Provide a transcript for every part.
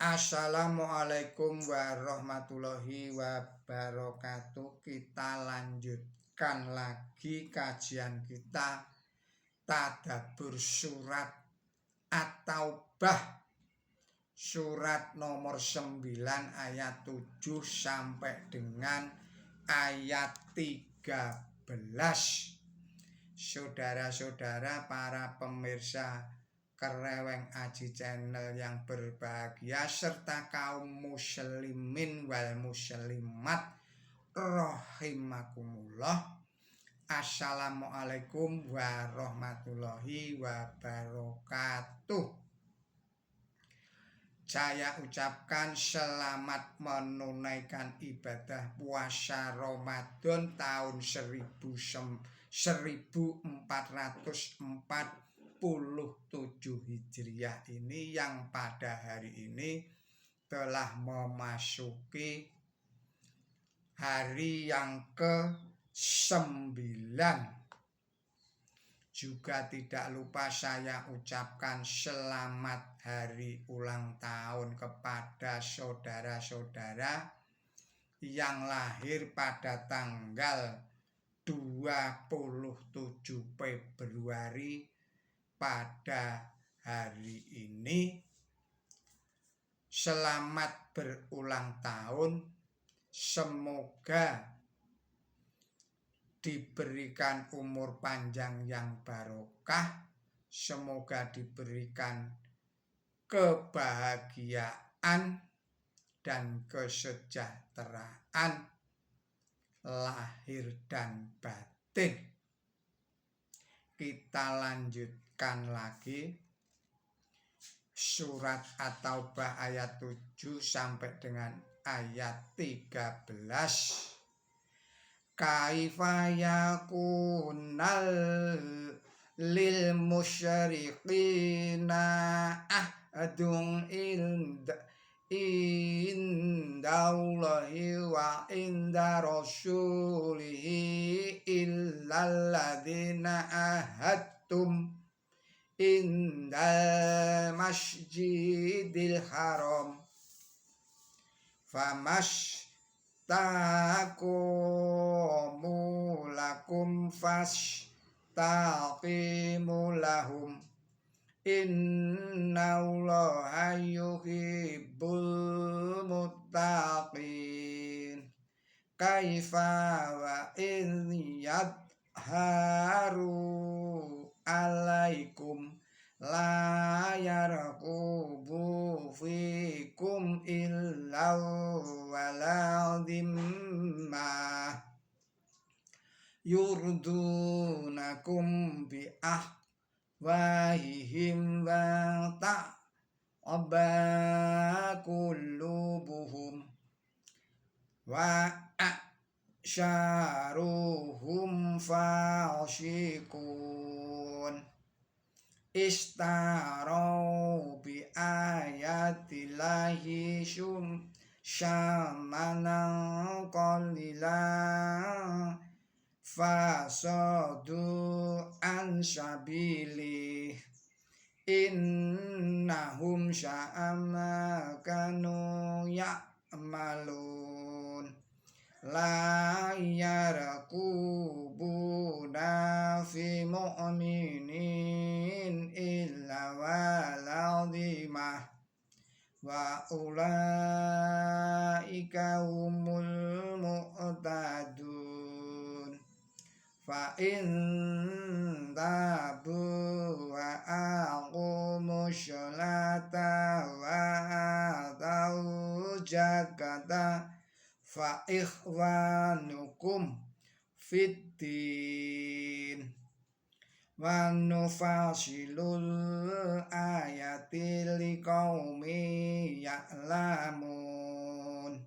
Assalamualaikum warahmatullahi wabarakatuh. Kita lanjutkan lagi kajian kita Tadabbur surat At-Taubah, surat nomor 9 ayat 7 sampai dengan ayat 13. Saudara-saudara para pemirsa Kereweng Aji Channel yang berbahagia serta kaum muslimin wal muslimat rahimakumullah. Assalamualaikum warahmatullahi wabarakatuh. Saya ucapkan selamat menunaikan ibadah puasa Ramadan tahun 1447 Hijriah ini, yang pada hari ini telah memasuki hari yang ke-9. Juga tidak lupa saya ucapkan selamat hari ulang tahun kepada saudara-saudara yang lahir pada tanggal 27 Februari pada hari ini. Selamat berulang tahun, semoga diberikan umur panjang yang barokah, semoga diberikan kebahagiaan dan kesejahteraan lahir dan batin. Kita lanjutkan lagi surat At-Taubah ayat 7 sampai dengan ayat 13. Kaifa yakunal lil musyriqina ahadun indallahi wa inda rasulihi illal ladzina ahadtum indal masjidil haram famastaqamu lakum fastaqimu lahum innallaha yuhibbul muttaqin. Kaifa wa in yadharu alaikum la yarqubu fikum illa wala dhimmah yurdunakum bi ahwahihim wa ta'aba qulubuhum wa syaruhum fashikun istarau bi ayatillahi syamanan qalilan fasadu an sabili innahum sya'ama kanu ya'malun la yarqubuna fi mu'minin illa waladhimah wa ulaika humul mu'tadun. Fa in tabu wa aqumu sholata wa atau zakata fa ikhwanukum fiddin wa nufasilul ayati liqaumi ya'lamun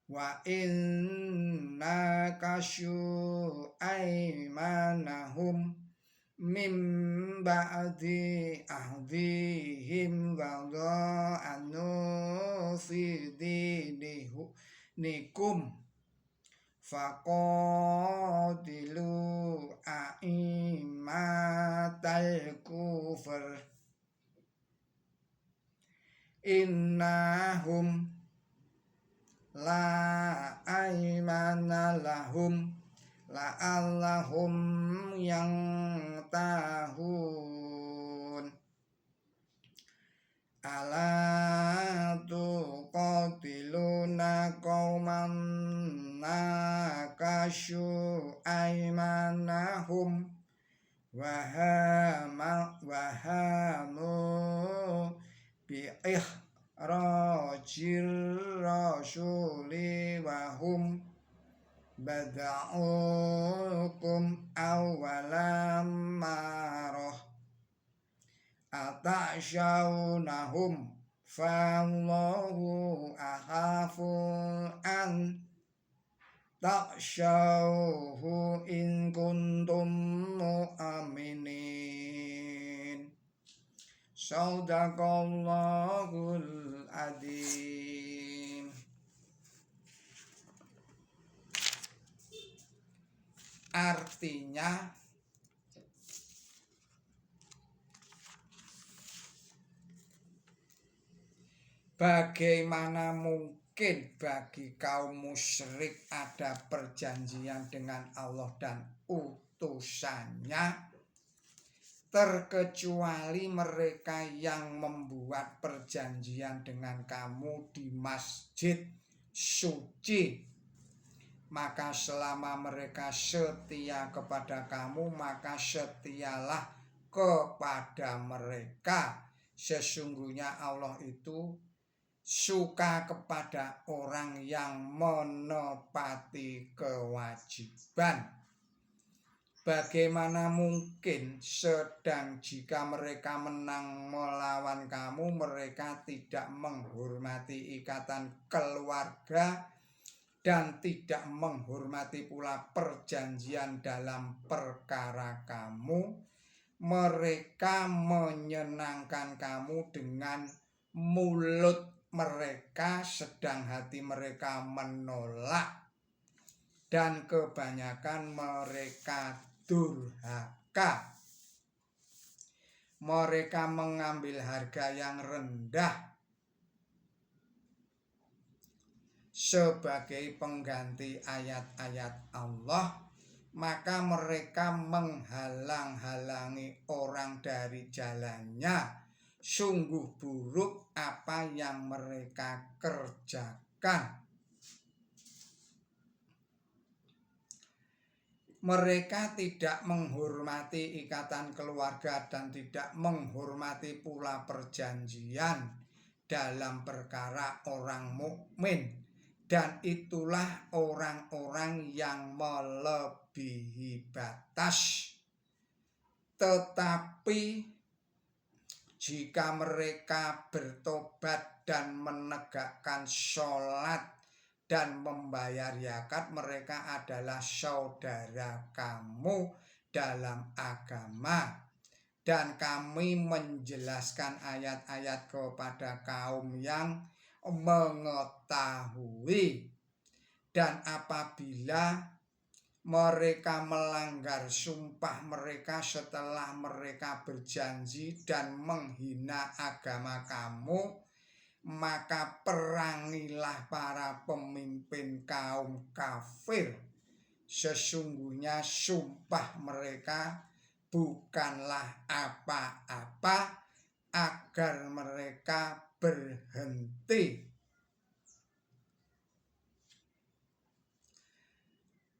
wa inna kasyu aymanahum mim ba'di ahdihim wa dha'anu fi dinikum faqatilu a'immatal kufr innahum la aymana lahum la'allahum yang tahun ala tuqatiluna qauman nakasyu aymanahum wahamu bi'ikhrajir rasuli wahum bada'ukum awwalam marah atasyawnahum fallahu ahafu an taksyawhu in kuntum mu'minin. Shadaqallahul adzim. Artinya bagaimana mungkin bagi kaum musyrik ada perjanjian dengan Allah dan utusannya, terkecuali mereka yang membuat perjanjian dengan kamu di masjid suci. Maka selama mereka setia kepada kamu, maka setialah kepada mereka. Sesungguhnya Allah itu suka kepada orang yang menepati kewajiban. Bagaimana mungkin sedang jika mereka menang melawan kamu, mereka tidak menghormati ikatan keluarga dan tidak menghormati pula perjanjian dalam perkara kamu. Mereka menyenangkan kamu dengan mulut mereka, sedang hati mereka menolak, dan kebanyakan mereka durhaka. Mereka mengambil harga yang rendah sebagai pengganti ayat-ayat Allah, maka mereka menghalang-halangi orang dari jalannya. Sungguh buruk apa yang mereka kerjakan. Mereka tidak menghormati ikatan keluarga dan tidak menghormati pula perjanjian dalam perkara orang mukmin. Dan itulah orang-orang yang melebihi batas. Tetapi jika mereka bertobat dan menegakkan sholat dan membayar zakat, mereka adalah saudara kamu dalam agama. Dan kami menjelaskan ayat-ayat kepada kaum yang mengetahui. Dan apabila mereka melanggar sumpah mereka setelah mereka berjanji dan menghina agama kamu, maka perangilah para pemimpin kaum kafir. Sesungguhnya sumpah mereka bukanlah apa-apa agar mereka berhenti.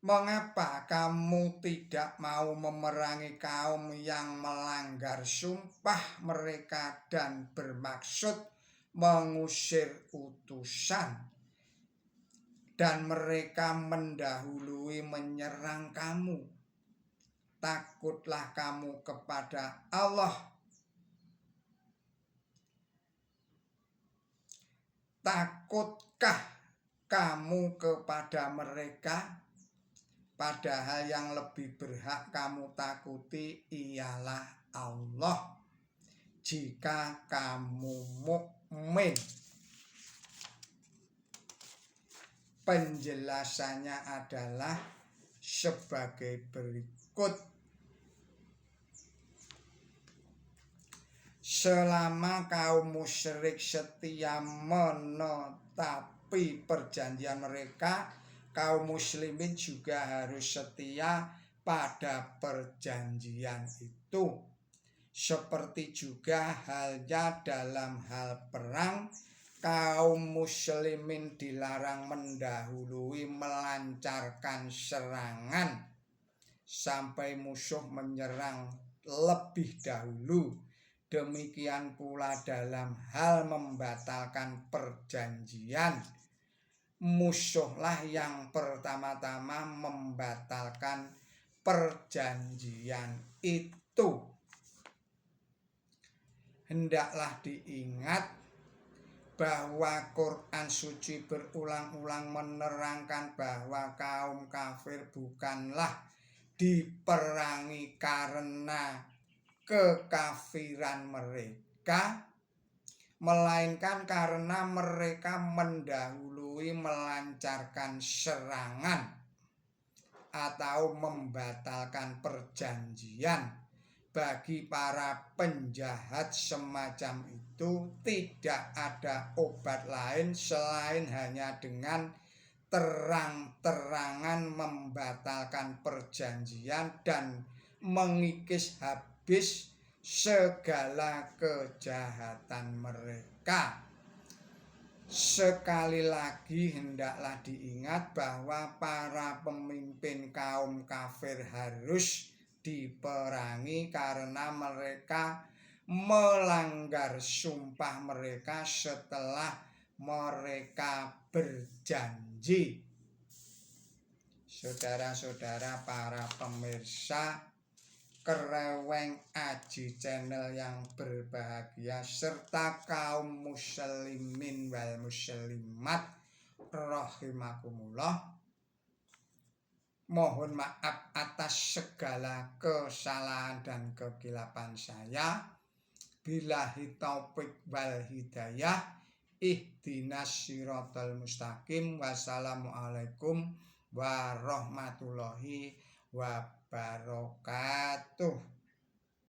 Mengapa kamu tidak mau memerangi kaum yang melanggar sumpah mereka dan bermaksud mengusir utusan, dan mereka mendahului menyerang kamu? Takutlah kamu kepada Allah. Takutkah kamu kepada mereka? Padahal yang lebih berhak kamu takuti ialah Allah jika kamu mukmin. Penjelasannya adalah sebagai berikut. selama kaum musyrik setia menetapi perjanjian mereka, kaum muslimin juga harus setia pada perjanjian itu. Seperti juga halnya dalam hal perang, kaum muslimin dilarang mendahului melancarkan serangan sampai musuh menyerang lebih dahulu. Demikian pula dalam hal membatalkan perjanjian, musuhlah yang pertama-tama membatalkan perjanjian itu. Hendaklah diingat bahwa Quran suci berulang-ulang menerangkan bahwa kaum kafir bukanlah diperangi karena kekafiran mereka, melainkan karena mereka mendahului melancarkan serangan atau membatalkan perjanjian. Bagi para penjahat semacam itu tidak ada obat lain selain hanya dengan terang-terangan membatalkan perjanjian dan mengikis habis segala kejahatan mereka. Sekali lagi hendaklah diingat bahwa para pemimpin kaum kafir harus diperangi karena mereka melanggar sumpah mereka setelah mereka berjanji. Saudara-saudara para pemirsa Kereweng Aji Channel yang berbahagia, serta kaum muslimin wal muslimat rahimakumullah, mohon maaf atas segala kesalahan dan kekilapan saya. Billahi taufik wal hidayah. Ihdinas siratal mustaqim. Wassalamualaikum warahmatullahi wabarakatuh.